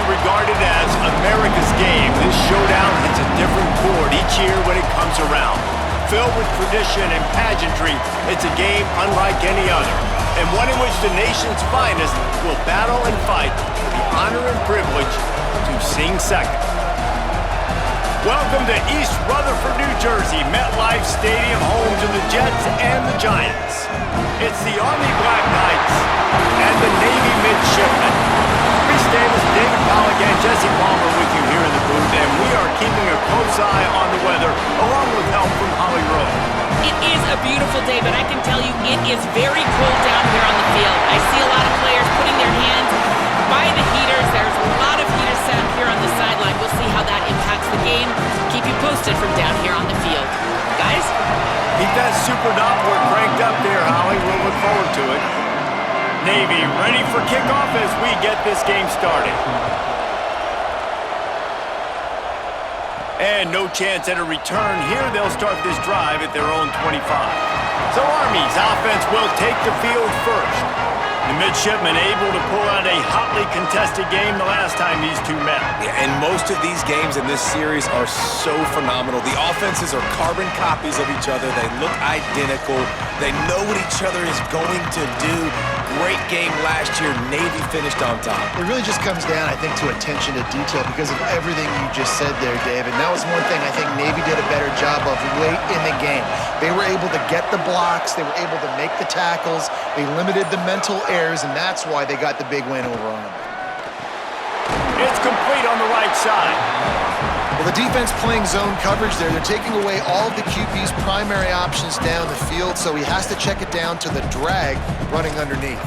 regarded as America's game, this showdown hits a different chord each year when it comes around. Filled with tradition and pageantry, it's a game unlike any other, and one in which the nation's finest will battle and fight for the honor and privilege to sing second. Welcome to East Rutherford, New Jersey, MetLife Stadium, home to the Jets and the Giants. It's the Army Black Knights and the Navy Midshipmen. Chris Davis, David Pollack, and Jesse Palmer with you here in the booth, and we are keeping a close eye on the weather, along with help from Holly Rowe. It is a beautiful day, but I can tell you it is very cold down here on the field. I see a lot of players putting their hands by the heaters. There's a lot of heaters set up here on the sideline. We'll see how that impacts it from down here on the field. Guys? Keep that super Doppler cranked up there, Holly. We'll look forward to it. Navy ready for kickoff as we get this game started. And no chance at a return here. They'll start this drive at their own 25. So Army's offense will take the field first. The midshipmen able to pull out a hotly contested game the last time these two met. Yeah, and most of these games in this series are so phenomenal. The offenses are carbon copies of each other. They look identical. They know what each other is going to do. Great game last year. Navy finished on top. It really just comes down, I think, to attention to detail because of everything you just said there, David. And that was one thing I think Navy did a better job of late in the game. They were able to get the blocks. They were able to make the tackles. They limited the mental errors, and that's why they got the big win over Army. It's complete on the right side. Well, the defense playing zone coverage there. They're taking away all of the QB's primary options down the field, so he has to check it down to the drag running underneath.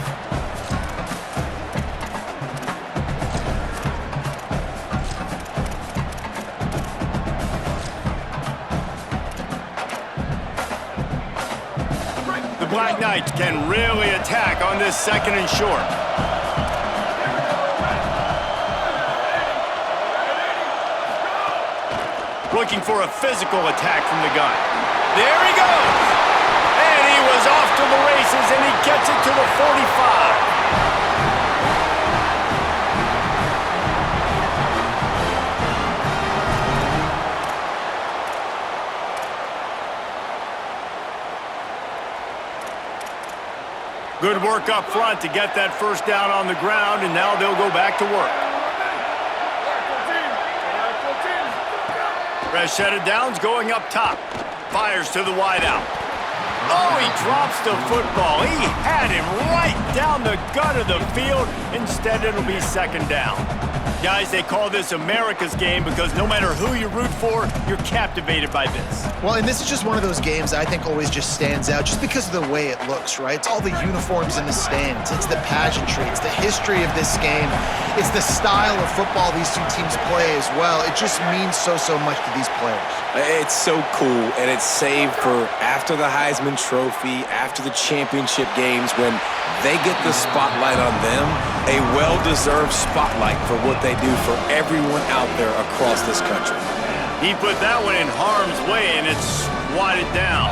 The Black Knights can really attack on this second and short. Looking for a physical attack from the gun. There he goes! And he was off to the races, and he gets it to the 45. Good work up front to get that first down on the ground, and now they'll go back to work. Rashad Downs going up top. Fires to the wideout. Oh, he drops the football. He had him right down the gut of the field. Instead, it'll be second down. Guys, they call this America's game because no matter who you root for, you're captivated by this. Well, and this is just one of those games I think always just stands out just because of the way it looks, right? It's all the uniforms in the stands. It's the pageantry. It's the history of this game. It's the style of football these two teams play as well. It just means so much to these players. It's so cool, and it's saved for after the Heisman Trophy, after the championship games, when they get the spotlight on them, a well-deserved spotlight for what they do for everyone out there across this country. He put that one in harm's way, and it's swatted down.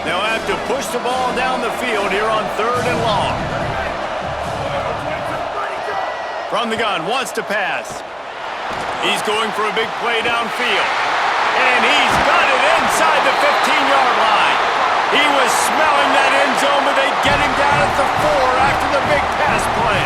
They'll have to push the ball down the field here on 3rd and long. From the gun, wants to pass. He's going for a big play downfield. And he's got it inside the 15-yard line. He was smelling that end zone, but they get him down at the 4 after the big pass play.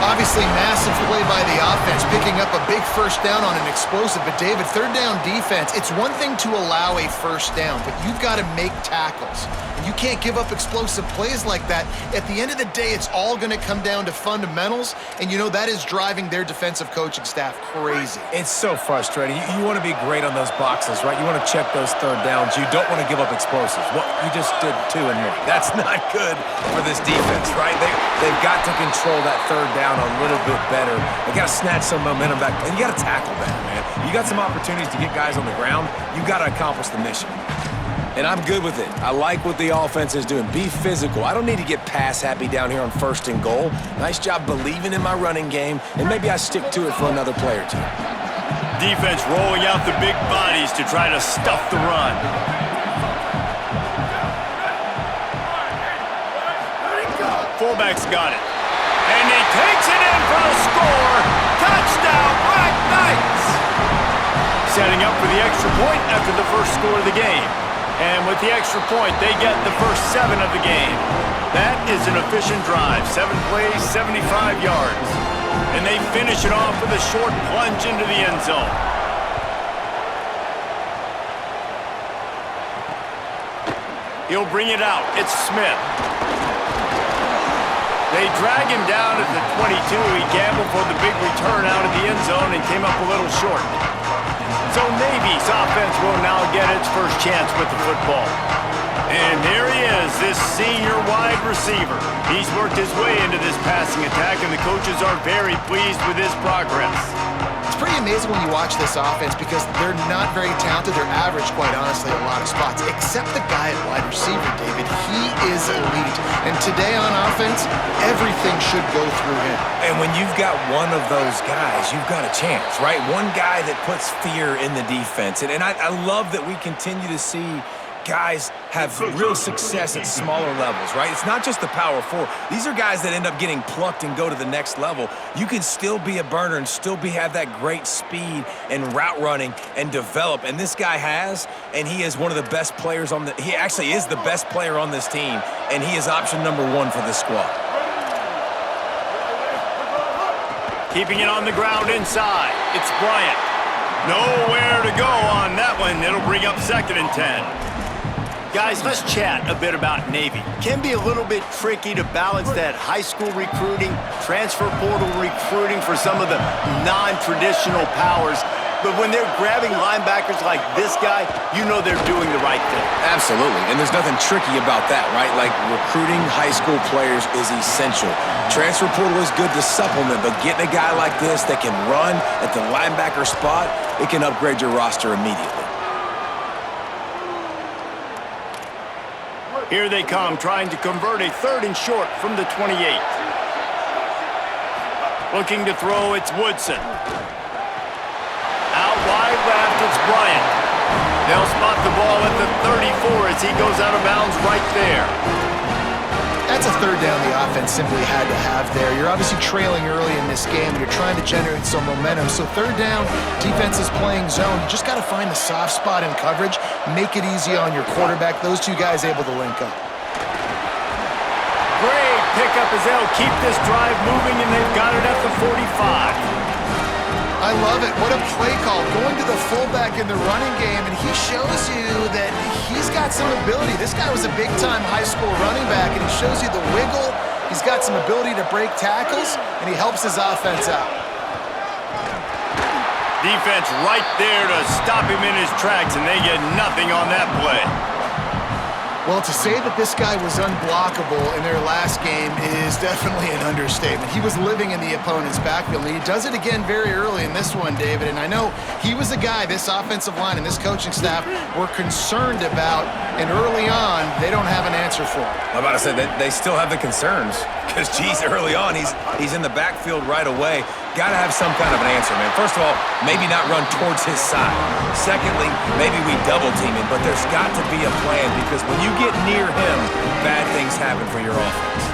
Obviously, massive play by the offense, picking up a big first down on an explosive. But, David, third down defense, it's one thing to allow a first down, but you've got to make tackles. You can't give up explosive plays like that. At the end of the day, it's all going to come down to fundamentals, and you know that is driving their defensive coaching staff crazy. It's so frustrating. You want to be great on those boxes, right? You want to check those third downs. You don't want to give up explosives. Well, you just did 2 and 1. That's not good for this defense, right? They've got to control that third down a little bit better. They got to snatch some momentum back, and you got to tackle better, man. You got some opportunities to get guys on the ground. You got to accomplish the mission. And I'm good with it. I like what the offense is doing. Be physical. I don't need to get pass happy down here on 1st and goal. Nice job believing in my running game, and maybe I stick to it for another play or 2. Defense rolling out the big bodies to try to stuff the run. Fullback's got it. And he takes it in for the score. Touchdown, Black Knights! Setting up for the extra point after the first score of the game. And with the extra point, they get the first 7 of the game. That is an efficient drive. 7 plays, 75 yards. And they finish it off with a short plunge into the end zone. He'll bring it out. It's Smith. They drag him down at the 22. He gambled for the big return out of the end zone and came up a little short. So Navy's offense will now get its first chance with the football. And there he is, this senior wide receiver. He's worked his way into this passing attack, and the coaches are very pleased with his progress. It's pretty amazing when you watch this offense because they're not very talented. They're average, quite honestly, in a lot of spots, except the guy at wide receiver, David. He is elite. And today on offense, everything should go through him. And when you've got one of those guys, you've got a chance, right? One guy that puts fear in the defense. And I love that we continue to see guys have real success at smaller levels, right? It's not just the power four. These are guys that end up getting plucked and go to the next level. You can still be a burner and still have that great speed and route running and develop. And this guy has, and he is one of the best players on he actually is the best player on this team, and he is option number 1 for this squad. Keeping it on the ground inside. It's Bryant. Nowhere to go on that one. It'll bring up 2nd and 10. Guys, let's chat a bit about Navy. Can be a little bit tricky to balance that high school recruiting, transfer portal recruiting for some of the non-traditional powers. But when they're grabbing linebackers like this guy, you know they're doing the right thing. Absolutely, and there's nothing tricky about that, right? Like, recruiting high school players is essential. Transfer portal is good to supplement, but getting a guy like this that can run at the linebacker spot, it can upgrade your roster immediately. Here they come, trying to convert a 3rd and short from the 28. Looking to throw, it's Woodson. Out wide left, it's Bryant. They'll spot the ball at the 34 as he goes out of bounds right there. That's a 3rd down the offense simply had to have there. You're obviously trailing early in this game. You're trying to generate some momentum. So 3rd down, defense is playing zone. You just got to find the soft spot in coverage, make it easy on your quarterback. Those two guys able to link up. Great pickup as they'll keep this drive moving, and they've got it at the 45. I love it. What a play call. Going to the fullback in the running game, and he shows you that he's got some ability. This guy was a big-time high school running back, and he shows you the wiggle. He's got some ability to break tackles, and he helps his offense out. Defense right there to stop him in his tracks, and they get nothing on that play. Well, to say that this guy was unblockable in their last game is definitely an understatement. He was living in the opponent's backfield, and he does it again very early in this one, David. And I know he was a guy this offensive line and this coaching staff were concerned about, and early on, they don't have an answer for him. I'm about to say that they still have the concerns because, geez, early on, he's in the backfield right away. Got to have some kind of an answer, man. First of all, maybe not run towards his side. Secondly, maybe we double team him, but there's got to be a plan because when you get near him, bad things happen for your offense.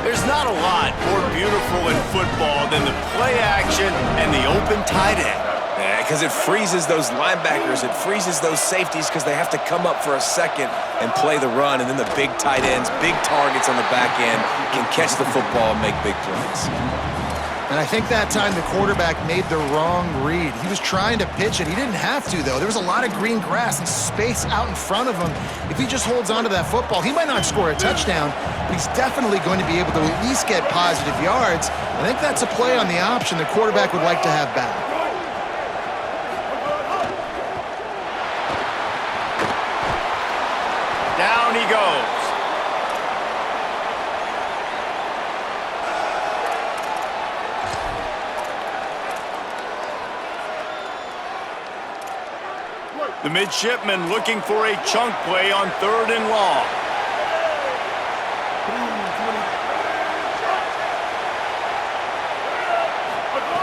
There's not a lot more beautiful in football than the play action and the open tight end. Yeah, because it freezes those linebackers, it freezes those safeties because they have to come up for a second and play the run, and then the big tight ends, big targets on the back end can catch the football and make big plays. And I think that time the quarterback made the wrong read. He was trying to pitch it. He didn't have to, though. There was a lot of green grass and space out in front of him. If he just holds onto that football, he might not score a touchdown, but he's definitely going to be able to at least get positive yards. I think that's a play on the option the quarterback would like to have back. Down he goes. The midshipman looking for a chunk play on 3rd and long.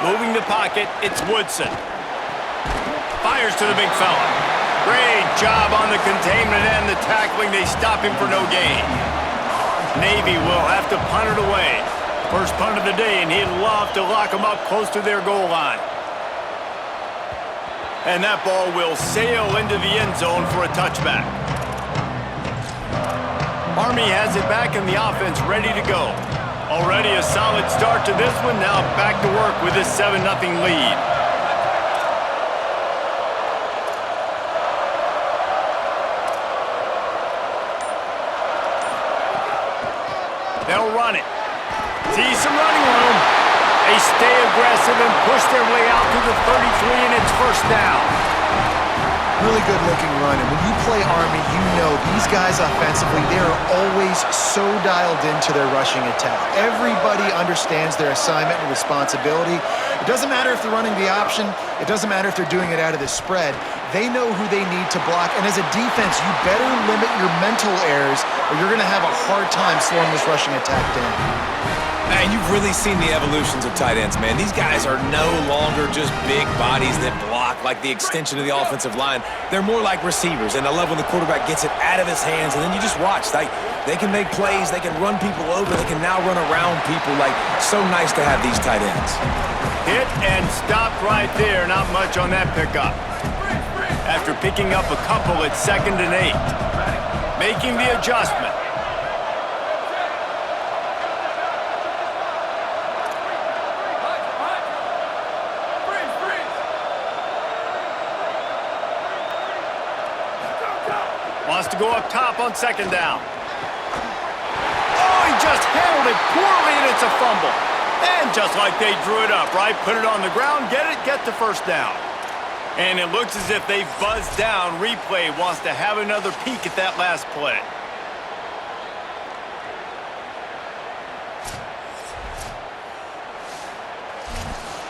Moving the pocket, it's Woodson. Fires to the big fella. Great job on the containment and the tackling. They stop him for no gain. Navy will have to punt it away. First punt of the day, and he'd love to lock them up close to their goal line. And that ball will sail into the end zone for a touchback. Army has it back in the offense, ready to go. Already a solid start to this one. Now back to work with this 7-0 lead. They'll run it. See some running room. They stay aggressive and push their way out to the 33, and it's 1st down. Really good-looking run. And when you play Army, you know these guys offensively, they are always so dialed into their rushing attack. Everybody understands their assignment and responsibility. It doesn't matter if they're running the option. It doesn't matter if they're doing it out of the spread. They know who they need to block. And as a defense, you better limit your mental errors or you're going to have a hard time slowing this rushing attack down. Man, you've really seen the evolutions of tight ends, man. These guys are no longer just big bodies that block like the extension of the offensive line. They're more like receivers, and I love when the quarterback gets it out of his hands, and then you just watch. They can make plays. They can run people over. They can now run around people. So nice to have these tight ends. Hit and stop right there. Not much on that pickup. After picking up a couple at 2nd and 8. Making the adjustment. Wants to go up top on 2nd down. Oh, he just handled it poorly, and it's a fumble. And just like they drew it up, right? Put it on the ground, get the 1st down. And it looks as if they've buzzed down. Replay wants to have another peek at that last play.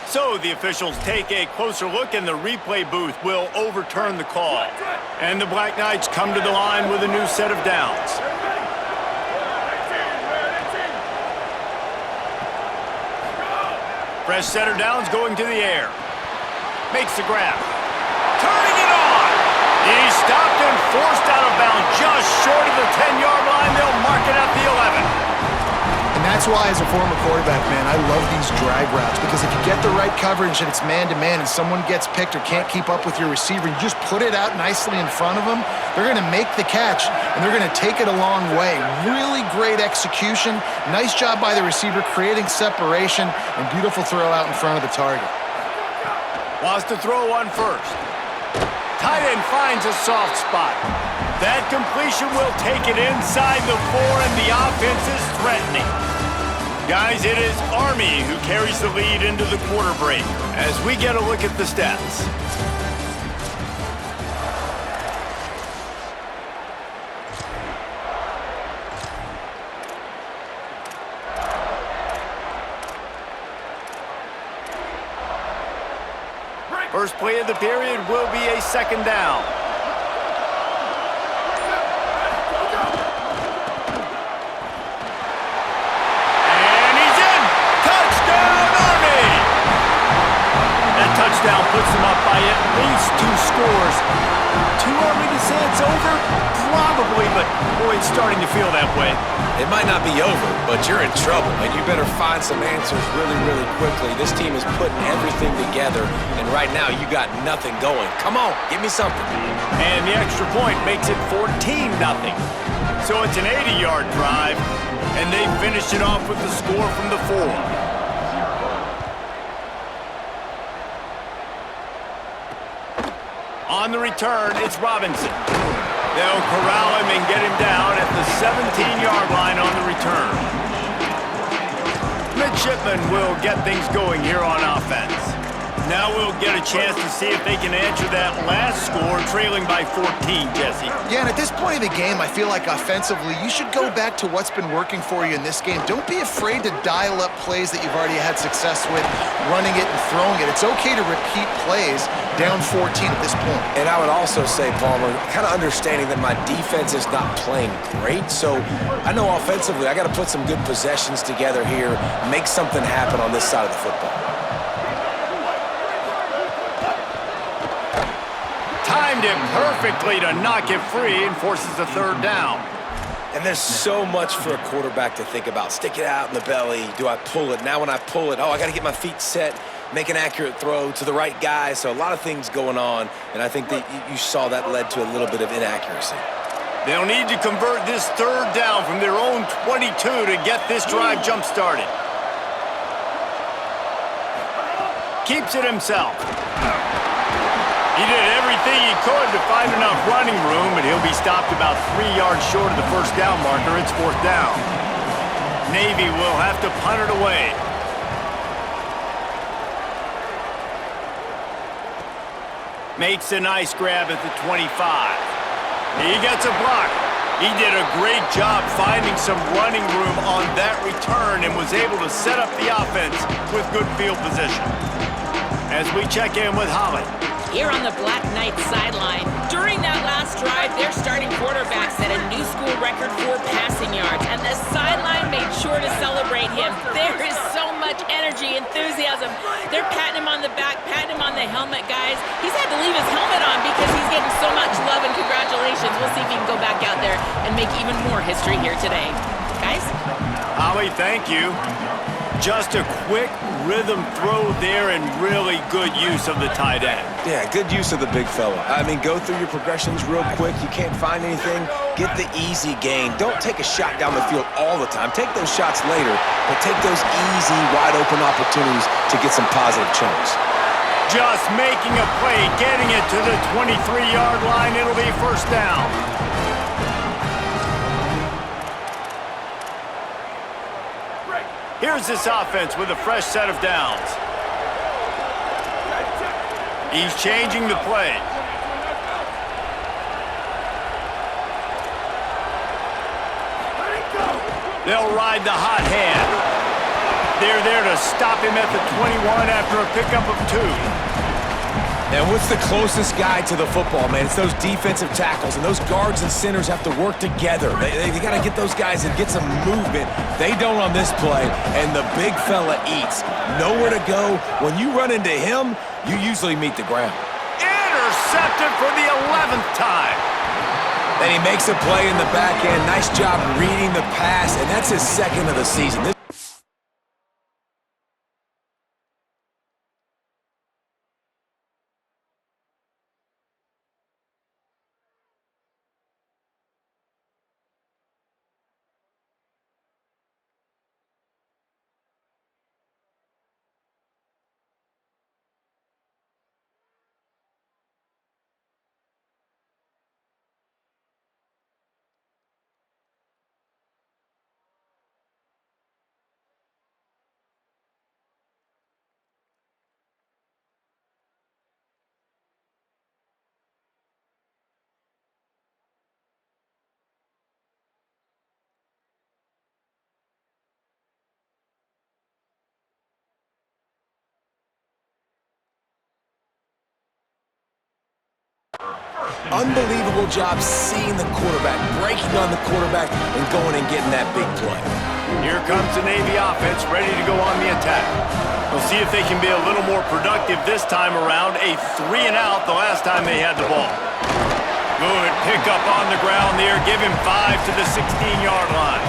So the officials take a closer look, and the replay booth will overturn the call. And the Black Knights come to the line with a new set of downs. Fresh set of downs going to the air. Makes the grab. Turning it on! He's stopped and forced out of bounds just short of the 10-yard line. They'll mark it at the 11. And that's why, as a former quarterback, man, I love these drag routes, because if you get the right coverage and it's man-to-man and someone gets picked or can't keep up with your receiver, you just put it out nicely in front of them, they're going to make the catch, and they're going to take it a long way. Really great execution. Nice job by the receiver creating separation, and beautiful throw out in front of the target. Wants to throw one first. Tight end finds a soft spot. That completion will take it inside the 4, and the offense is threatening. Guys, it is Army who carries the lead into the quarter break as we get a look at the stats. First play of the period will be a 2nd down. Touchdown puts them up by at least 2 scores. Too early to say it's over? Probably, but boy, it's starting to feel that way. It might not be over, but you're in trouble, and you better find some answers really, really quickly. This team is putting everything together, and right now you got nothing going. Come on, give me something. And the extra point makes it 14-0. So it's an 80-yard drive, and they finish it off with the score from the 4. On the return, it's Robinson. They'll corral him and get him down at the 17-yard line on the return. Midshipmen will get things going here on offense. Now we'll get a chance to see if they can answer that last score, trailing by 14, Jesse. Yeah, and at this point of the game, I feel like offensively, you should go back to what's been working for you in this game. Don't be afraid to dial up plays that you've already had success with, running it and throwing it. It's okay to repeat plays down 14 at this point. And I would also say, Palmer, kind of understanding that my defense is not playing great, so I know offensively I got to put some good possessions together here, make something happen on this side of the football. Timed it perfectly to knock it free and forces a 3rd down. And there's so much for a quarterback to think about. Stick it out in the belly. Do I pull it? Now when I pull it, I got to get my feet set, make an accurate throw to the right guy. So a lot of things going on, and I think that you saw that led to a little bit of inaccuracy. They'll need to convert this 3rd down from their own 22 to get this drive jump-started. Keeps it himself. He did everything he could to find enough running room, but he'll be stopped about 3 yards short of the 1st down marker. It's 4th down. Navy will have to punt it away. Makes a nice grab at the 25. He gets a block. He did a great job finding some running room on that return and was able to set up the offense with good field position. As we check in with Holly. Here on the Black Knights sideline, during that last drive, their starting quarterback set a new school record for passing yards, and the sideline made sure to celebrate him. There is so much energy, enthusiasm. They're patting him on the back, patting him on the helmet, guys. He's had to leave his helmet on because he's getting so much love and congratulations. We'll see if he can go back out there and make even more history here today. Guys? Holly, thank you. Just a quick rhythm throw there and really good use of the tight end. Yeah, good use of the big fella. I mean, go through your progressions real quick. You can't find anything, get the easy gain. Don't take a shot down the field all the time. Take those shots later, but take those easy, wide-open opportunities to get some positive chunks. Just making a play, getting it to the 23-yard line. It'll be first down. Here's this offense with a fresh set of downs. He's changing the play. They'll ride the hot hand. They're there to stop him at the 21 after a pickup of 2. And what's the closest guy to the football, man? It's those defensive tackles, and those guards and centers have to work together. They got to get those guys and get some movement. They don't on this play, and the big fella eats. Nowhere to go. When you run into him, you usually meet the ground. Intercepted for the 11th time. Then he makes a play in the back end. Nice job reading the pass, and that's his second of the season. Unbelievable job seeing the quarterback, breaking on the quarterback, and going and getting that big play. Here comes the Navy offense ready to go on the attack. We'll see if they can be a little more productive this time around. A 3-and-out the last time they had the ball. Good pickup on the ground there. Give him 5 to the 16-yard line.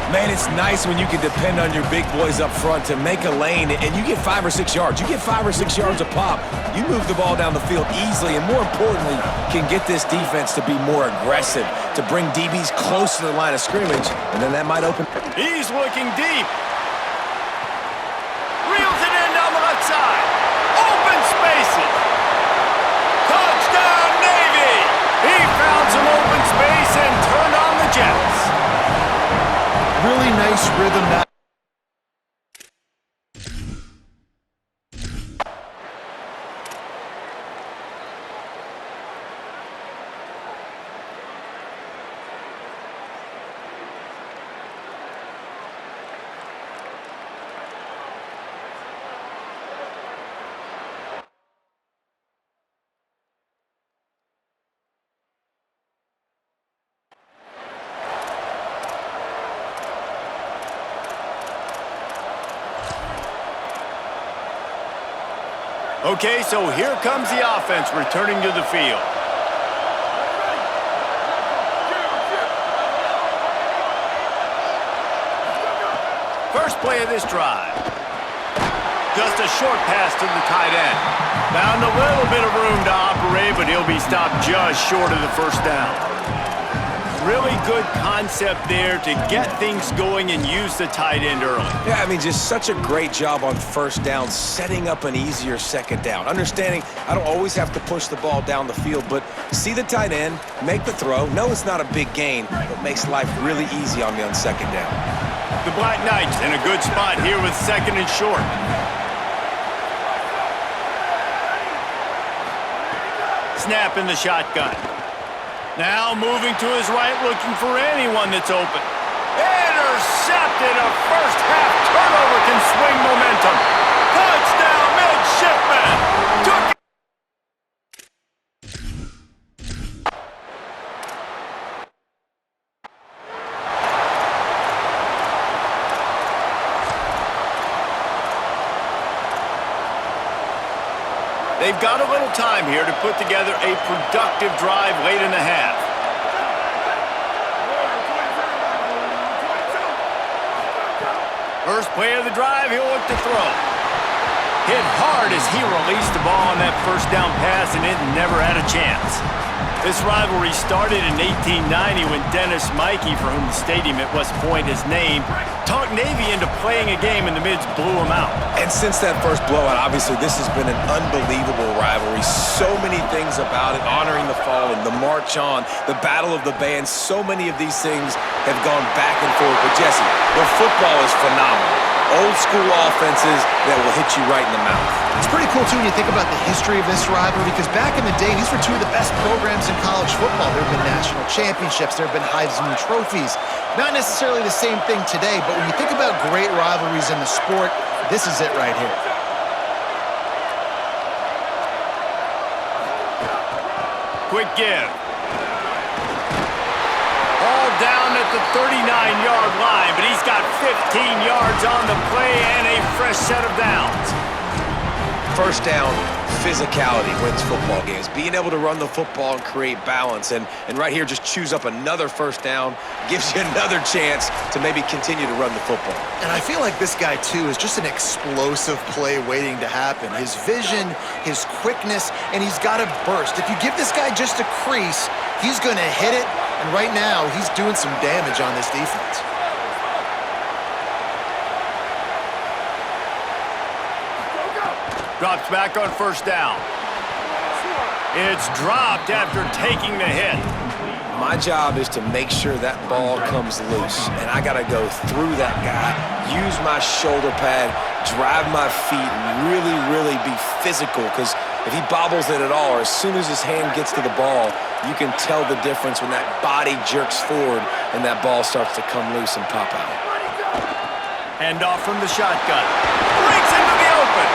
Man, it's nice when you can depend on your big boys up front to make a lane, and you get 5 or 6 yards. You get 5 or 6 yards a pop. You move the ball down the field easily, and more importantly, can get this defense to be more aggressive, to bring DBs close to the line of scrimmage, and then that might open. He's looking deep. Reels it in down the left side. Open spaces. Touchdown, Navy! He found some open space and turned on the Jets. Really nice rhythm now. Okay, so here comes the offense returning to the field. First play of this drive. Just a short pass to the tight end. Found a little bit of room to operate, but he'll be stopped just short of the first down. Really good concept there to get things going and use the tight end early. Yeah, I mean, just such a great job on first down, setting up an easier second down. Understanding I don't always have to push the ball down the field, but see the tight end, make the throw. No, it's not a big gain, but makes life really easy on me on second down. The Black Knights in a good spot here with second and short. snap in the shotgun. Now moving to his right, looking for anyone that's open. Intercepted. A first-half turnover can swing momentum. Touchdown, midshipman. Took it. They've got a little time here to put together a productive drive late in the half. First play of the drive, he'll look to throw. Hit hard as he released the ball on that first down pass, and it never had a chance. This rivalry started in 1890 when Dennis Michie, for whom the stadium at West Point is named, talked Navy into playing a game and the Mids blew him out. And since that first blowout, obviously, this has been an unbelievable rivalry. So many things about it, honoring the fallen, the march on, the battle of the bands. So many of these things have gone back and forth. But, Jesse, the football is phenomenal. Old school offenses that will hit you right in the mouth. It's pretty cool, too, when you think about the history of this rivalry, because back in the day, these were two of the best programs in college football. There have been national championships. There have been Heisman trophies. Not necessarily the same thing today, but when you think about great rivalries in the sport, this is it right here. Quick give. All down at the 39-yard line, but he's got 15 yards on the play and a fresh set of downs. First down, physicality wins football games. Being able to run the football and create balance. And right here, just choose up another first down, gives you another chance to maybe continue to run the football. And I feel like this guy, too, is just an explosive play waiting to happen. His vision, his quickness, and he's got a burst. If you give this guy just a crease, he's going to hit it. And right now, he's doing some damage on this defense. Drops back on first down. It's dropped after taking the hit. My job is to make sure that ball comes loose, and I got to go through that guy, use my shoulder pad, drive my feet, and really be physical, because if he bobbles it at all, or as soon as his hand gets to the ball, you can tell the difference when that body jerks forward and that ball starts to come loose and pop out. Hand off from the shotgun. Breaks into the open.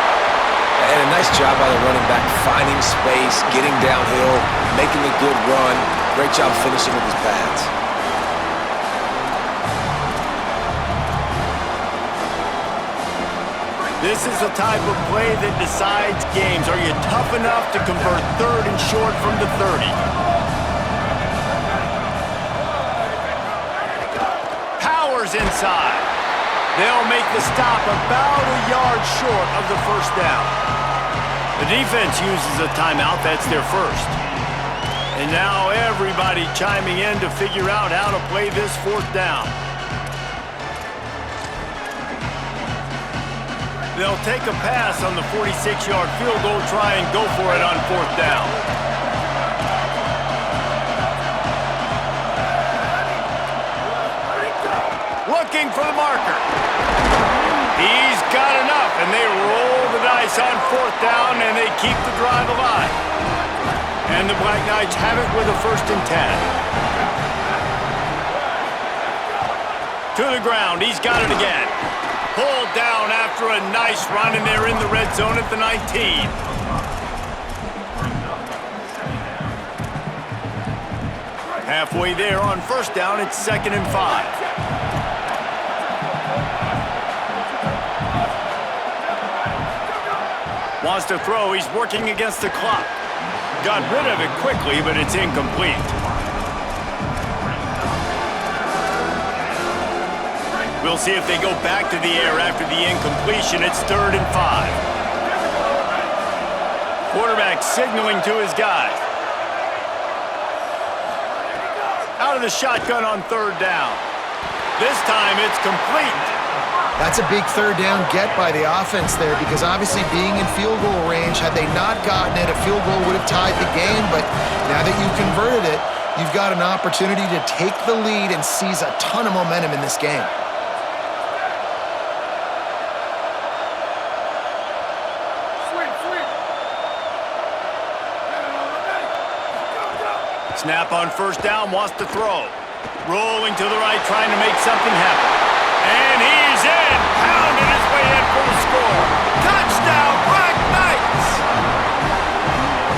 And a nice job by the running back, finding space, getting downhill, making a good run. Great job finishing with his pads. This is the type of play that decides games. Are you tough enough to convert third and short from the 30? Powers inside. They'll make the stop about a yard short of the first down. The defense uses a timeout. That's their first. And now everybody chiming in to figure out how to play this fourth down. They'll take a pass on the 46-yard field goal, try and go for it on fourth down. Looking for the marker. He's got enough, and they roll the dice on fourth down, and they keep the drive alive. And the Black Knights have it with a 1st and 10. To the ground, he's got it again. Pulled down after a nice run, and they're in the red zone at the 19. Halfway there on first down, it's 2nd and 5. Wants to throw, he's working against the clock. Got rid of it quickly, but it's incomplete. We'll see if they go back to the air after the incompletion. It's 3rd and 5. Quarterback signaling to his guy. Out of the shotgun on 3rd down. This time it's complete. That's a big 3rd down get by the offense there, because obviously being in field goal range, had they not gotten it, a field goal would have tied the game. But now that you've converted it, you've got an opportunity to take the lead and seize a ton of momentum in this game. Snap on first down, wants to throw. Rolling to the right, trying to make something happen. And he's in, pounding his way in for the score. Touchdown, Black Knights!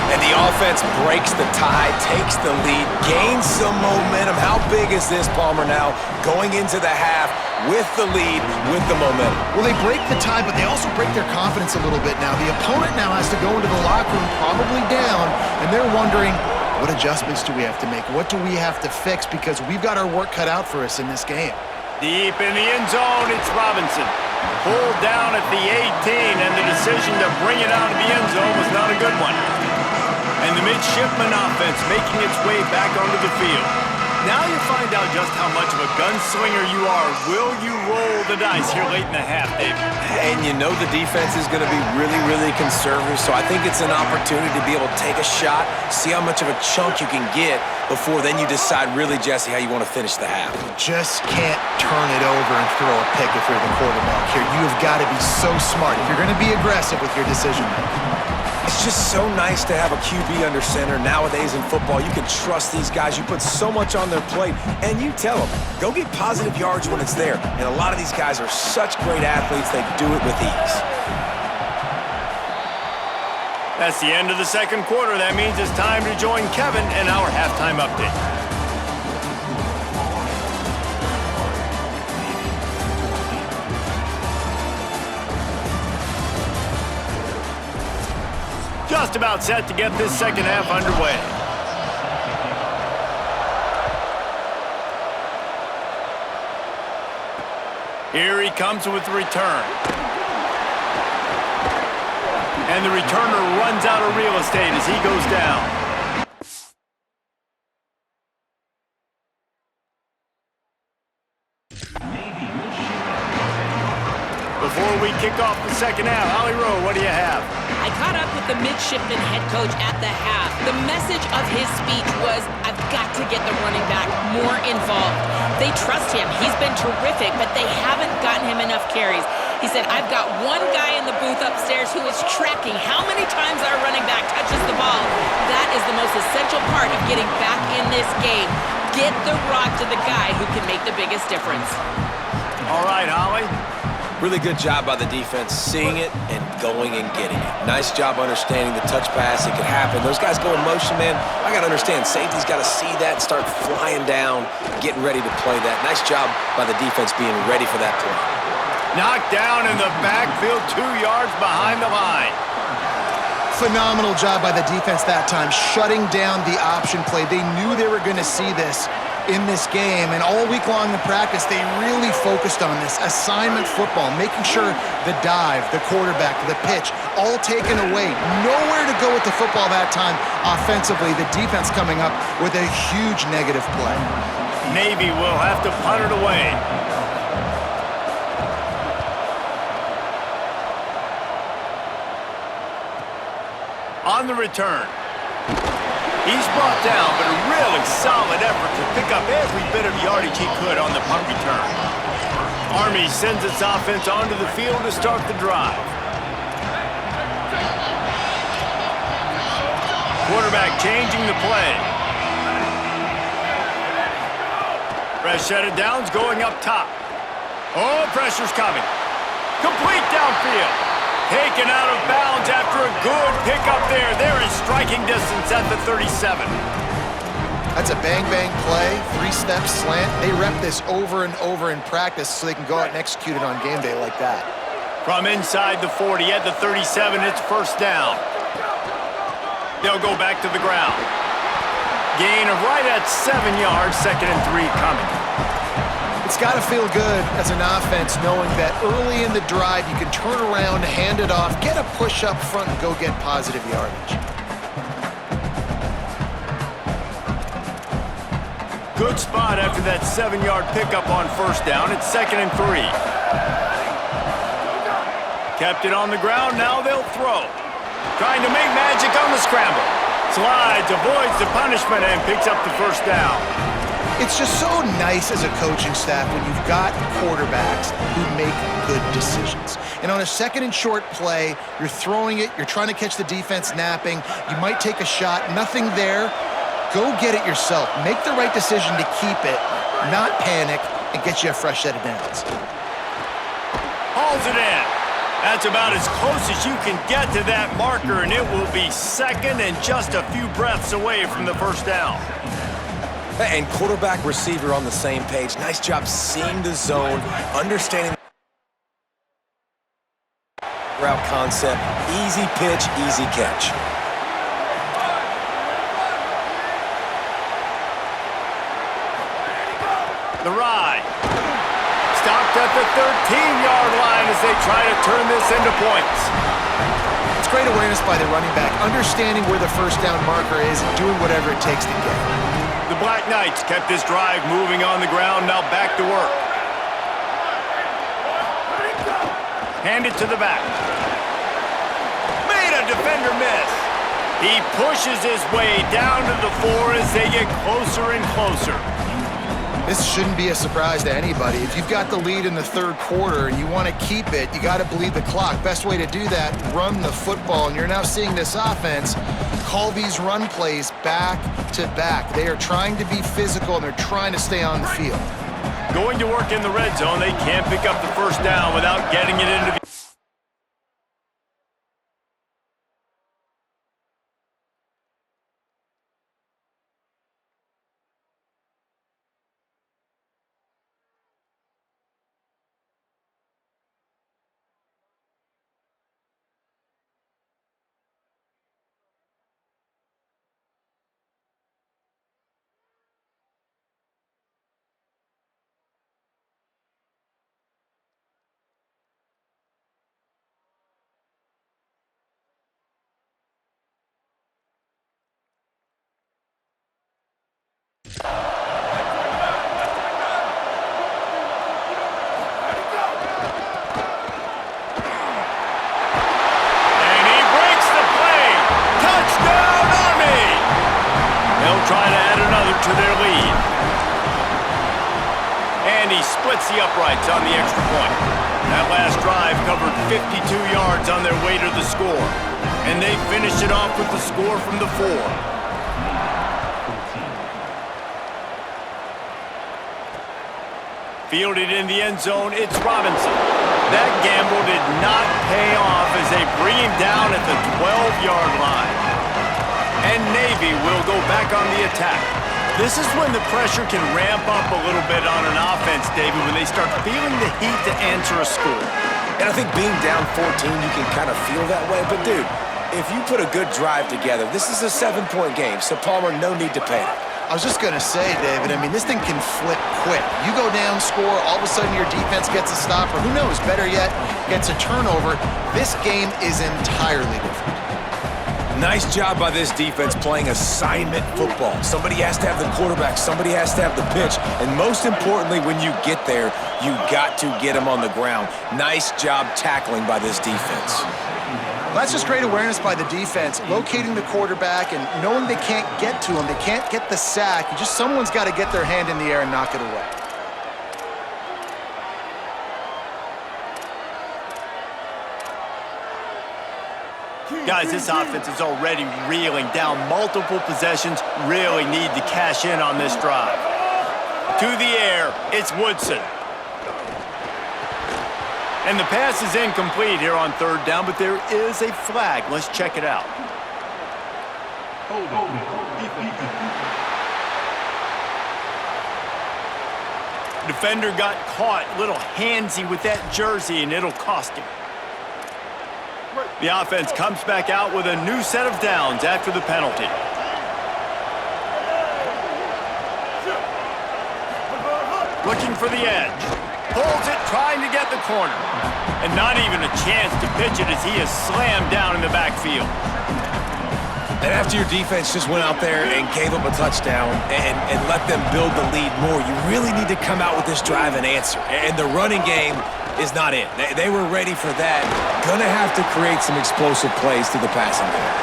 And the offense breaks the tie, takes the lead, gains some momentum. How big is this, Palmer, now going into the half with the lead, with the momentum? Well, they break the tie, but they also break their confidence a little bit now. The opponent now has to go into the locker room probably down, and they're wondering, what adjustments do we have to make? What do we have to fix? Because we've got our work cut out for us in this game. Deep in the end zone, it's Robinson. Pulled down at the 18, and the decision to bring it out of the end zone was not a good one. And the midshipman offense making its way back onto the field. Now you find out just how much of a gunslinger you are. Will you roll the dice here late in the half, David? And you know the defense is going to be really, really conservative, so I think it's an opportunity to be able to take a shot, see how much of a chunk you can get before then you decide really, Jesse, how you want to finish the half. Just can't turn it over and throw a pick if you're the quarterback here. You have got to be so smart if you're going to be aggressive with your decision making. It's just so nice to have a QB under center. Nowadays in football, you can trust these guys. You put so much on their plate, and you tell them, go get positive yards when it's there. And a lot of these guys are such great athletes, they do it with ease. That's the end of the second quarter. That means it's time to join Kevin in our halftime update. Just about set to get this second half underway. Here he comes with the return. And the returner runs out of real estate as he goes down. Before we kick off the second half, Holly Rowe, what do you have? I caught up with the midshipman head coach at the half. The message of his speech was, I've got to get the running back more involved. They trust him. He's been terrific, but they haven't gotten him enough carries. He said, I've got one guy in the booth upstairs who is tracking how many times our running back touches the ball. That is the most essential part of getting back in this game. Get the rock to the guy who can make the biggest difference. All right, Holly. Really good job by the defense, seeing it and going and getting it. Nice job understanding the touch pass. It could happen. Those guys go in motion, man. I got to understand, safety's got to see that and start flying down, getting ready to play that. Nice job by the defense being ready for that play. Knocked down in the backfield, 2 yards behind the line. Phenomenal job by the defense that time, shutting down the option play. They knew they were going to see this in this game, and all week long in practice, they really focused on this assignment football, making sure the dive, the quarterback, the pitch, all taken away. Nowhere to go with the football that time offensively. The defense coming up with a huge negative play. Navy will have to punt it away. On the return. He's brought down, but a really solid effort to pick up every bit of yardage he could on the punt return. Army sends its offense onto the field to start the drive. Quarterback changing the play. Fresh set of downs going up top. Oh, pressure's coming. Complete downfield. Taken out of bounds after a good pickup there. They're in striking distance at the 37. That's a bang-bang play, 3-step slant. They rep this over and over in practice so they can go out and execute it on game day like that. From inside the 40 at the 37, it's first down. They'll go back to the ground. Gain of right at 7 yards, 2nd and 3 coming. It's got to feel good as an offense knowing that early in the drive you can turn around, hand it off, get a push up front, and go get positive yardage. Good spot after that 7-yard pickup on first down. It's 2nd and 3. Kept it on the ground, now they'll throw. Trying to make magic on the scramble. Slides, avoids the punishment, and picks up the first down. It's just so nice as a coaching staff when you've got quarterbacks who make good decisions. And on a 2nd and short play, you're throwing it, you're trying to catch the defense napping, you might take a shot, nothing there. Go get it yourself. Make the right decision to keep it, not panic, and get you a fresh set of downs. Hauls it in. That's about as close as you can get to that marker, and it will be second and just a few breaths away from the first down. And quarterback, receiver on the same page. Nice job seeing the zone, understanding route concept. Easy pitch, easy catch. The ride. Stopped at the 13-yard line as they try to turn this into points. It's great awareness by the running back, understanding where the first down marker is and doing whatever it takes to get it. The Black Knights kept this drive moving on the ground, now back to work. Hand it to the back. Made a defender miss. He pushes his way down to the 4 as they get closer and closer. This shouldn't be a surprise to anybody. If you've got the lead in the third quarter and you want to keep it, you got to bleed the clock. Best way to do that, run the football. And you're now seeing this offense call these run plays back to back. They are trying to be physical and they're trying to stay on the field. Going to work in the red zone, they can't pick up the first down without getting it into the... Try to add another to their lead. And he splits the uprights on the extra point. That last drive covered 52 yards on their way to the score. And they finish it off with the score from the 4. Fielded in the end zone, it's Robinson. That gamble did not pay off as they bring him down at the 12-yard line. And Navy will go back on the attack. This is when the pressure can ramp up a little bit on an offense, David, when they start feeling the heat to answer a score. And I think being down 14, you can kind of feel that way. But, dude, if you put a good drive together, this is a 7-point game, so Palmer, no need to panic. I was just going to say, David, I mean, this thing can flip quick. You go down, score, all of a sudden your defense gets a stop, or who knows, better yet, gets a turnover. This game is entirely different. Nice job by this defense playing assignment football. Somebody has to have the quarterback, somebody has to have the pitch, and most importantly, when you get there, you got to get them on the ground. Nice job tackling by this defense. Well, that's just great awareness by the defense, locating the quarterback and knowing they can't get to him, they can't get the sack. Just someone's got to get their hand in the air and knock it away. Guys, this offense is already reeling down. Multiple possessions, really need to cash in on this drive. To the air, it's Woodson. And the pass is incomplete here on third down, but there is a flag. Let's check it out. Defender got caught, a little handsy with that jersey, and it'll cost him. The offense comes back out with a new set of downs after the penalty. Looking for the edge. Holds it, trying to get the corner. And not even a chance to pitch it as he is slammed down in the backfield. And after your defense just went out there and gave up a touchdown and let them build the lead more, you really need to come out with this drive and answer. And the running game is not it. They were ready for that. Gonna have to create some explosive plays through the passing game.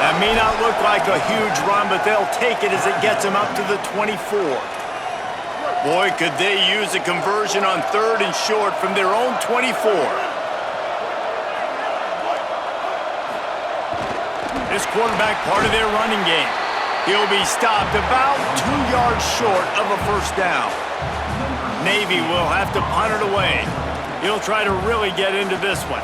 That may not look like a huge run, but they'll take it as it gets them up to the 24. Boy, could they use a conversion on third and short from their own 24. This quarterback part of their running game. He'll be stopped about 2 yards short of a first down. Navy will have to punt it away. He'll try to really get into this one.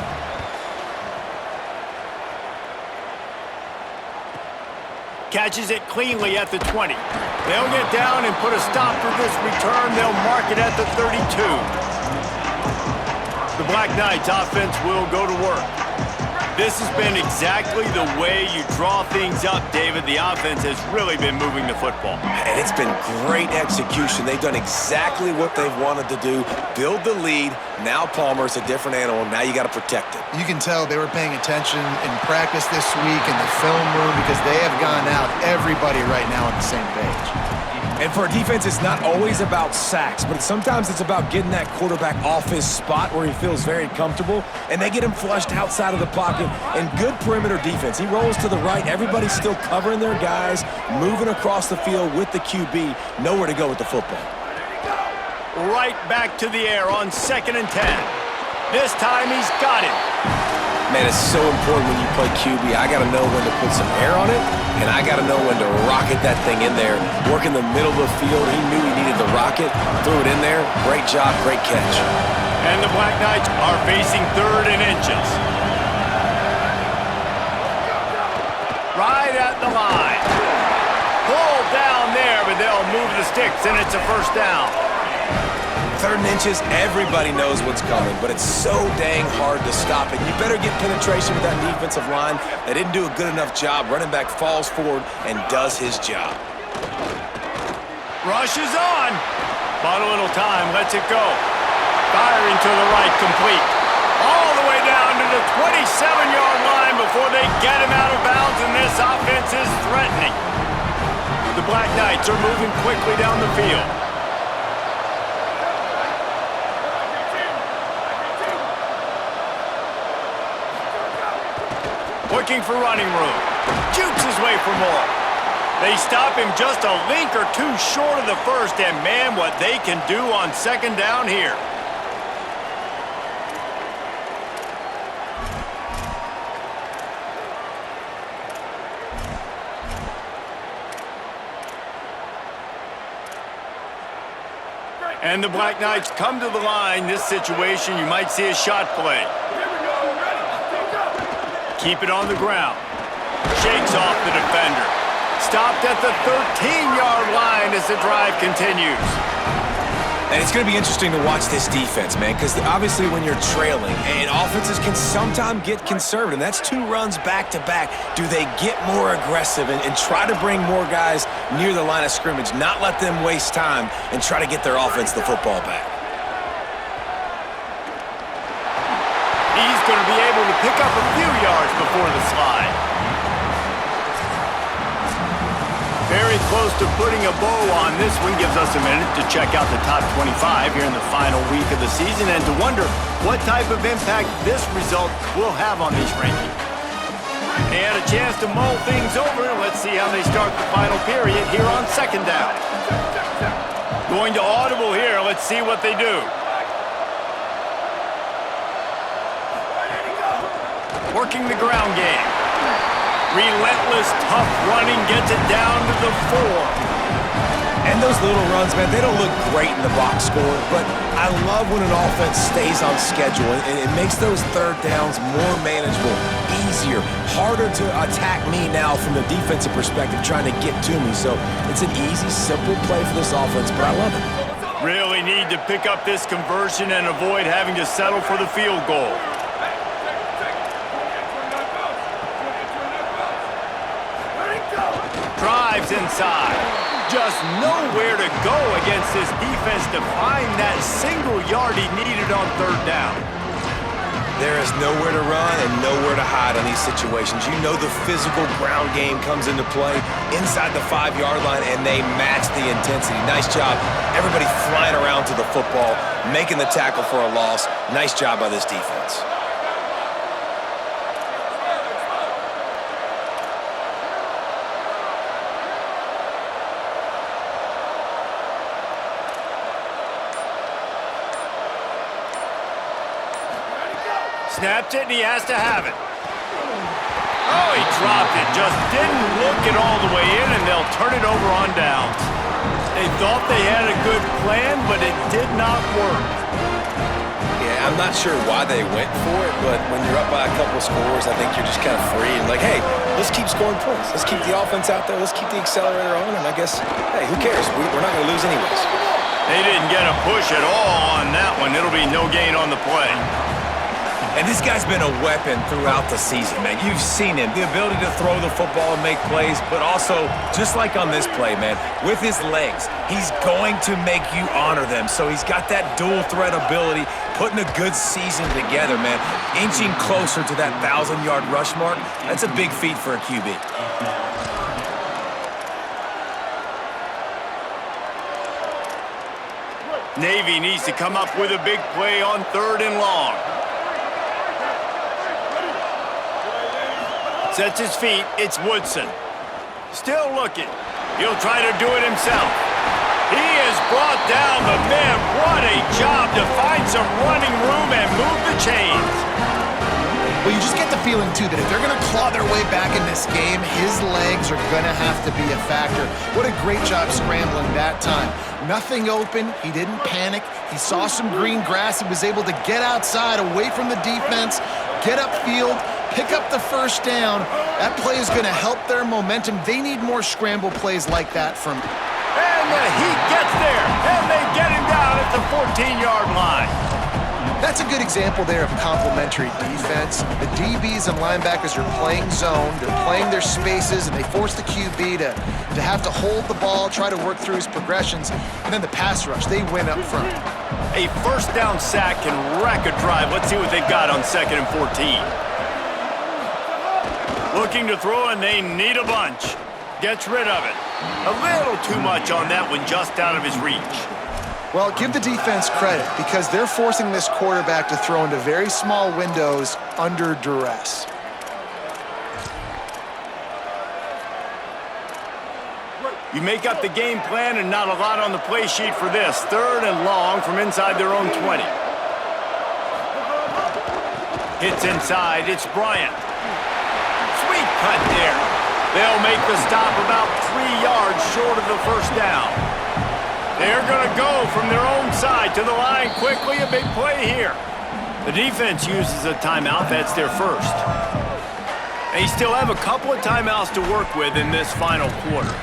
Catches it cleanly at the 20. They'll get down and put a stop to this return. They'll mark it at the 32. The Black Knights offense will go to work. This has been exactly the way you draw things up, David. The offense has really been moving the football. And it's been great execution. They've done exactly what they've wanted to do. Build the lead. Now Palmer's a different animal. Now you got to protect it. You can tell they were paying attention in practice this week in the film room because they have gone out, everybody right now on the same page. And for a defense, it's not always about sacks, but sometimes it's about getting that quarterback off his spot where he feels very comfortable, and they get him flushed outside of the pocket. And good perimeter defense. He rolls to the right. Everybody's still covering their guys, moving across the field with the QB. Nowhere to go with the football. Right back to the air on 2nd and 10. This time he's got it. Man, it's so important when you play QB. I got to know when to put some air on it, and I got to know when to rocket that thing in there. Work in the middle of the field. He knew he needed the rocket. Threw it in there. Great job, great catch. And the Black Knights are facing 3rd and inches. Right at the line. Pulled down there, but they'll move the sticks, and it's a first down. 3rd and inches, everybody knows what's coming, but it's so dang hard to stop it. You better get penetration with that defensive line. They didn't do a good enough job. Running back falls forward and does his job. Rush is on. Bought a little time, lets it go. Firing to the right, complete. All the way down to the 27-yard line before they get him out of bounds, and this offense is threatening. The Black Knights are moving quickly down the field. Looking for running room. Jukes his way for more. They stop him just a link or two short of the first, and man, what they can do on 2nd down here. And the Black Knights come to the line. This situation, you might see a shot play. Keep it on the ground. Shakes off the defender. Stopped at the 13-yard line as the drive continues. And it's going to be interesting to watch this defense, man, because obviously when you're trailing, and offenses can sometimes get conservative. That's 2 runs back-to-back. Do they get more aggressive and try to bring more guys near the line of scrimmage, not let them waste time, and try to get their offense the football back? He's going to be able to pick up a few yards before the slide. Very close to putting a bow on this one. Gives us a minute to check out the top 25 here in the final week of the season and to wonder what type of impact this result will have on these rankings. They had a chance to mull things over. Let's see how they start the final period here on 2nd down. Going to audible here. Let's see what they do. Working the ground game. Relentless, tough running, gets it down to the 4. And those little runs, man, they don't look great in the box score, but I love when an offense stays on schedule, and it makes those 3rd downs more manageable, easier, harder to attack me now from the defensive perspective, trying to get to me. So it's an easy, simple play for this offense, but I love it. Really need to pick up this conversion and avoid having to settle for the field goal. Drives inside. Just nowhere to go against this defense to find that single yard he needed on 3rd down. There is nowhere to run and nowhere to hide on these situations. You know the physical ground game comes into play inside the 5-yard line, and they match the intensity. Nice job. Everybody flying around to the football, making the tackle for a loss. Nice job by this defense. Snapped it, and he has to have it. Oh, he dropped it. Just didn't look it all the way in, and they'll turn it over on downs. They thought they had a good plan, but it did not work. Yeah, I'm not sure why they went for it, but when you're up by a couple of scores, I think you're just kind of free and like, hey, let's keep scoring points. Let's keep the offense out there. Let's keep the accelerator on, and I guess, hey, who cares? We're not going to lose anyways. They didn't get a push at all on that one. It'll be no gain on the play. And this guy's been a weapon throughout the season, man. You've seen him, the ability to throw the football and make plays, but also, just like on this play, man, with his legs, he's going to make you honor them. So he's got that dual threat ability, putting a good season together, man. Inching closer to that 1,000-yard rush mark, that's a big feat for a QB. Navy needs to come up with a big play on 3rd and long. Sets his feet, it's Woodson. Still looking. He'll try to do it himself. He has brought down the man. What a job to find some running room and move the chains. Well, you just get the feeling, too, that if they're going to claw their way back in this game, his legs are going to have to be a factor. What a great job scrambling that time. Nothing open. He didn't panic. He saw some green grass. He was able to get outside, away from the defense, get upfield, pick up the first down. That play is going to help their momentum. They need more scramble plays like that from... And the Heat gets there, and they get him down at the 14-yard line. That's a good example there of complementary defense. The DBs and linebackers are playing zone, they're playing their spaces, and they force the QB to have to hold the ball, try to work through his progressions, and then the pass rush, they win up front. A first down sack can wreck a drive. Let's see what they've got on 2nd and 14. Looking to throw, and they need a bunch. Gets rid of it. A little too much on that one, just out of his reach. Well, give the defense credit because they're forcing this quarterback to throw into very small windows under duress. You make up the game plan and not a lot on the play sheet for this. 3rd and long from inside their own 20. Hits inside, it's Bryant. Sweet cut there. They'll make the stop about 3 yards short of the first down. They're going to go from their own side to the line quickly. A big play here. The defense uses a timeout. That's their first. They still have a couple of timeouts to work with in this final quarter.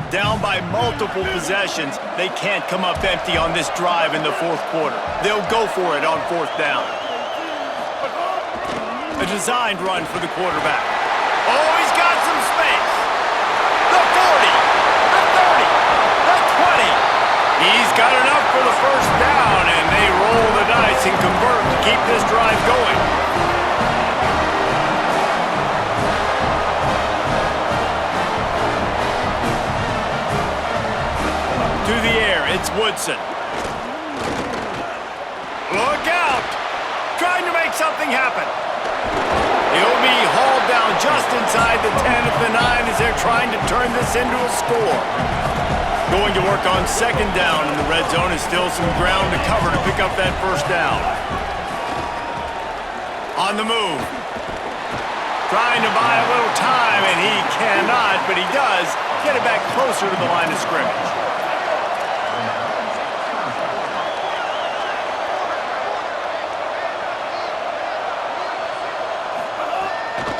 Down by multiple possessions. They can't come up empty on this drive in the 4th quarter. They'll go for it on 4th down. A designed run for the quarterback. Oh, he's got some space. The 40, the 30, the 20. He's got enough for the first down, and they roll the dice and convert to keep this drive going. To the air, it's Woodson. Look out! Trying to make something happen. He'll be hauled down just inside the 10 at the 9 as they're trying to turn this into a score. Going to work on 2nd down in the red zone is still some ground to cover to pick up that first down. On the move. Trying to buy a little time, and he cannot, but he does get it back closer to the line of scrimmage.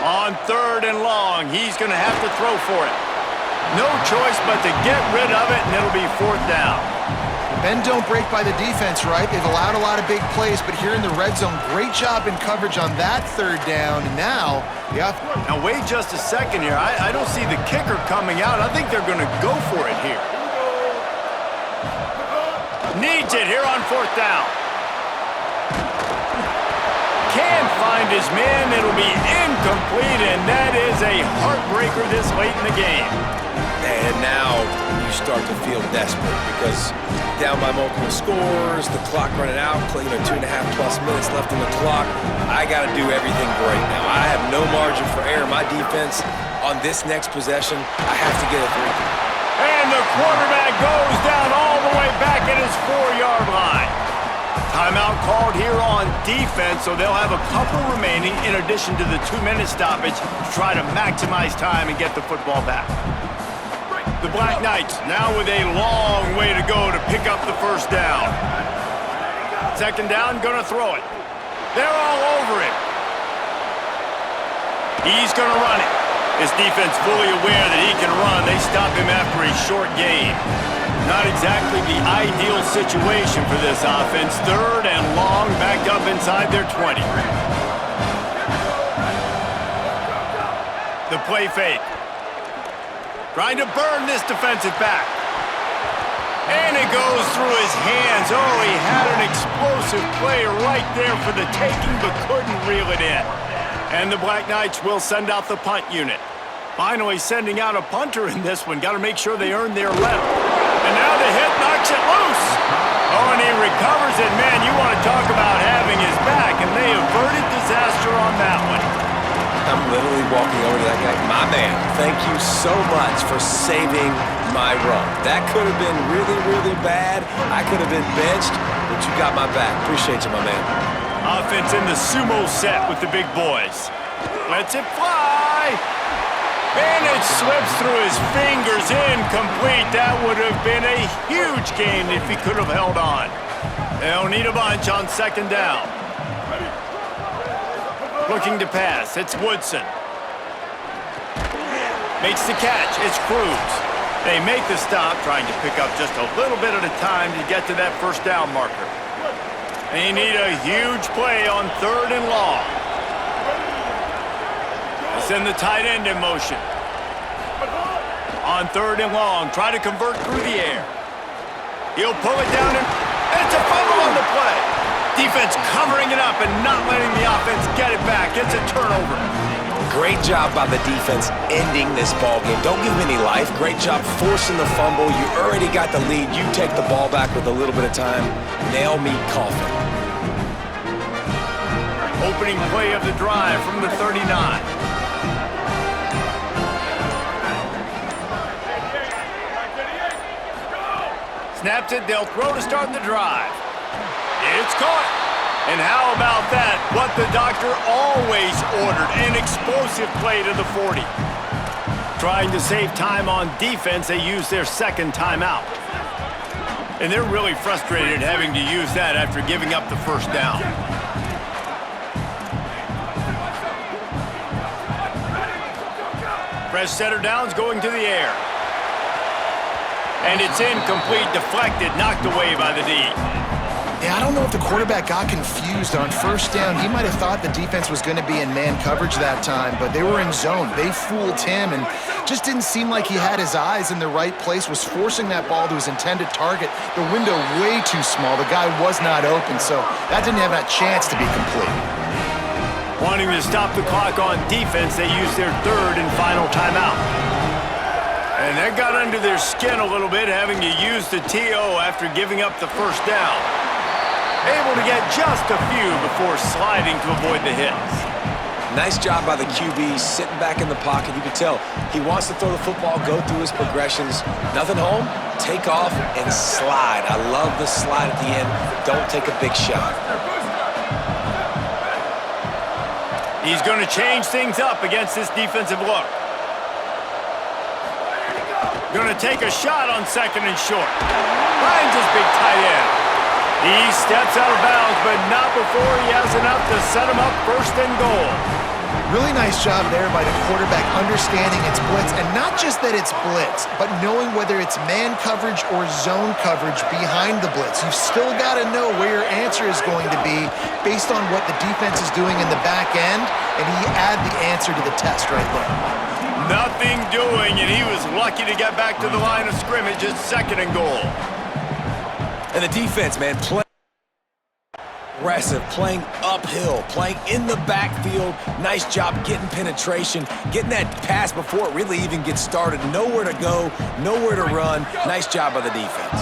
On 3rd and long, he's going to have to throw for it. No choice but to get rid of it, and it'll be 4th down. Bend don't break by the defense, right? They've allowed a lot of big plays, but here in the red zone, great job in coverage on that 3rd down. And now, Now wait just a second here. I don't see the kicker coming out. I think they're going to go for it here. Needs it here on 4th down. Can't find his man. It'll be incomplete, and that is a heartbreaker this late in the game. And now you start to feel desperate because down by multiple scores, the clock running out, 2.5+ minutes left on the clock. I got to do everything great now. I have no margin for error. My defense on this next possession, I have to get a 3. And the quarterback goes down all the way back at his 4-yard line. Timeout called here on defense, so they'll have a couple remaining in addition to the 2-minute stoppage to try to maximize time and get the football back. The Black Knights now with a long way to go to pick up the first down. Second down, gonna throw it. They're all over it. He's gonna run it. His defense fully aware that he can run. They stop him after a short gain. Not exactly the ideal situation for this offense. Third and long, back up inside their 20. The play fake. Trying to burn this defensive back. And it goes through his hands. Oh, he had an explosive play right there for the taking, but couldn't reel it in. And the Black Knights will send out the punt unit. Finally sending out a punter in this one. Got to make sure they earn their left. And now the hit knocks it loose. Oh, and he recovers it. Man, you want to talk about having his back, and they averted disaster on that one. I'm literally walking over to that guy. My man, thank you so much for saving my run. That could have been really, really bad. I could have been benched, but you got my back. Appreciate you, my man. Offense in the sumo set with the big boys. Lets it fly. And it slips through his fingers, incomplete. That would have been a huge gain if he could have held on. They'll need a bunch on second down. Looking to pass, it's Woodson. Makes the catch, it's Cruz. They make the stop, trying to pick up just a little bit at a time to get to that first down marker. They need a huge play on third and long. They send the tight end in motion. On third and long, try to convert through the air. He'll pull it down and it's a fumble on the play. Defense covering it up and not letting the offense get it back. It's a turnover. Great job by the defense ending this ball game. Don't give him any life. Great job forcing the fumble. You already got the lead. You take the ball back with a little bit of time. Nail me coffin. Opening play of the drive from the 39. Snaps it. They'll throw to start the drive. It's caught. And how about that? What the doctor always ordered, an explosive play to the 40. Trying to save time on defense, they use their second timeout. And they're really frustrated having to use that after giving up the first down. Fresh setter downs going to the air. And it's incomplete, deflected, knocked away by the D. Yeah, I don't know if the quarterback got confused on first down. He might have thought the defense was going to be in man coverage that time, but they were in zone. They fooled him and just didn't seem like he had his eyes in the right place, was forcing that ball to his intended target. The window way too small. The guy was not open, so that didn't have that chance to be complete. Wanting to stop the clock on defense, they used their third and final timeout. And that got under their skin a little bit, having to use the TO after giving up the first down. Able to get just a few before sliding to avoid the hits. Nice job by the QB, sitting back in the pocket. You can tell he wants to throw the football, go through his progressions. Nothing home, take off, and slide. I love the slide at the end. Don't take a big shot. He's going to change things up against this defensive look. Going to take a shot on second and short. Finds his big tight end. He steps out of bounds, but not before he has enough to set him up first and goal. Really nice job there by the quarterback understanding it's blitz, and not just that it's blitz, but knowing whether it's man coverage or zone coverage behind the blitz. You've still got to know where your answer is going to be based on what the defense is doing in the back end, and he add the answer to the test right there. Nothing doing, and he was lucky to get back to the line of scrimmage at second and goal. And the defense, man, playing aggressive, playing uphill, playing in the backfield. Nice job getting penetration, getting that pass before it really even gets started. Nowhere to go, nowhere to run. Nice job by the defense.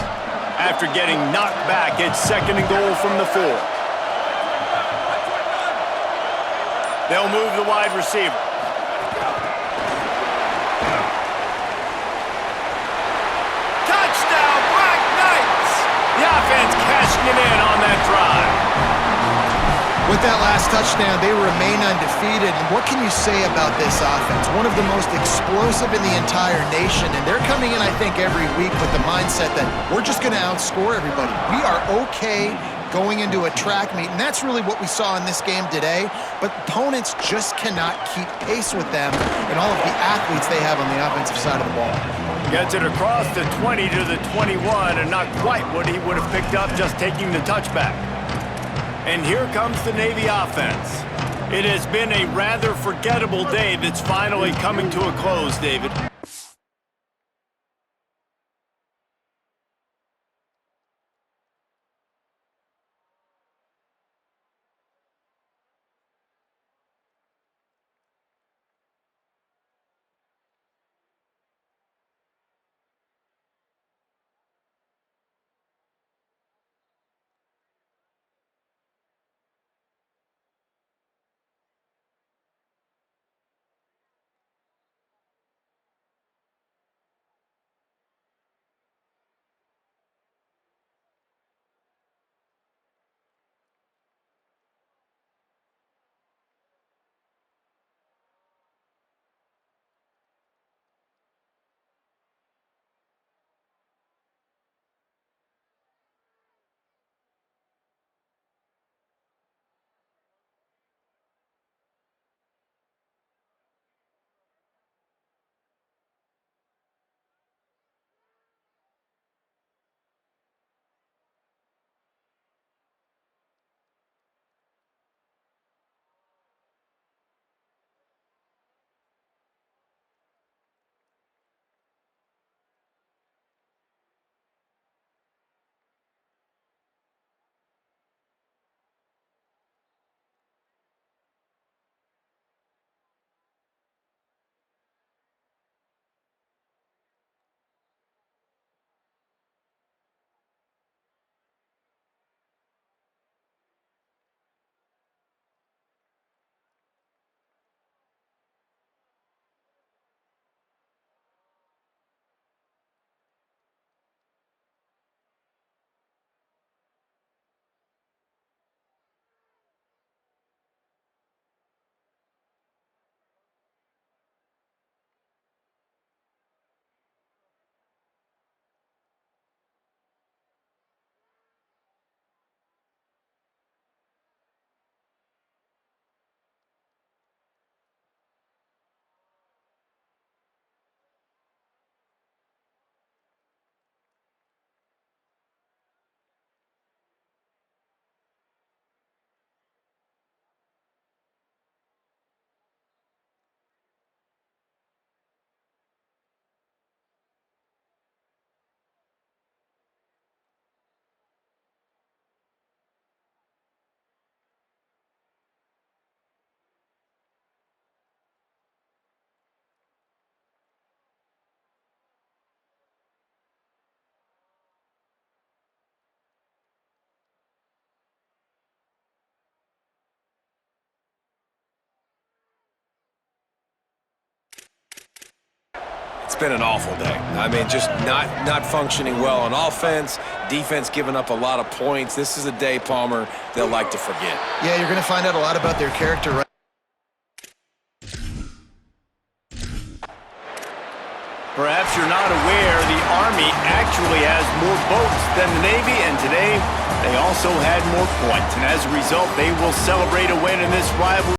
After getting knocked back, it's second and goal from the 4. They'll move the wide receiver. Touchdown, Black Knights! The offense cashing it in on that drive. With that last touchdown, they remain undefeated. And what can you say about this offense? One of the most explosive in the entire nation, and they're coming in, I think, every week with the mindset that we're just going to outscore everybody. We are okay going into a track meet, and that's really what we saw in this game today. But opponents just cannot keep pace with them and all of the athletes they have on the offensive side of the ball. Gets it across the 20 to the 21, and not quite what he would have picked up just taking the touchback. And here comes the Navy offense. It has been a rather forgettable day that's finally coming to a close, David. It's been an awful day. I mean, just not functioning well on offense, defense giving up a lot of points. This is a day, Palmer, they'll like to forget. Yeah, you're going to find out a lot about their character right. Perhaps you're not aware, the Army actually has more boats than the Navy, and today they also had more points. And as a result, they will celebrate a win in this rivalry.